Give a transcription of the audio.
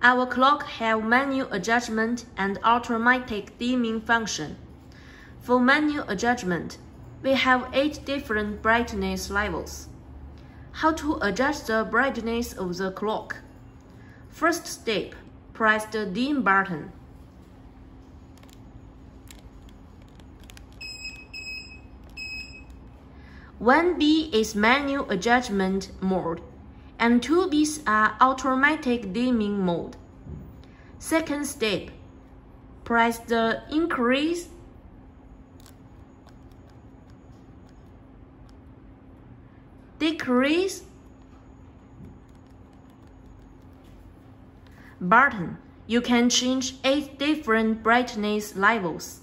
Our clock have manual adjustment and automatic dimming function. For manual adjustment, we have 8 different brightness levels. How to adjust the brightness of the clock? First step, press the dim button. One B is manual adjustment mode, and 2 Bs are automatic dimming mode. Second step, press the increase, decrease button. You can change 8 different brightness levels.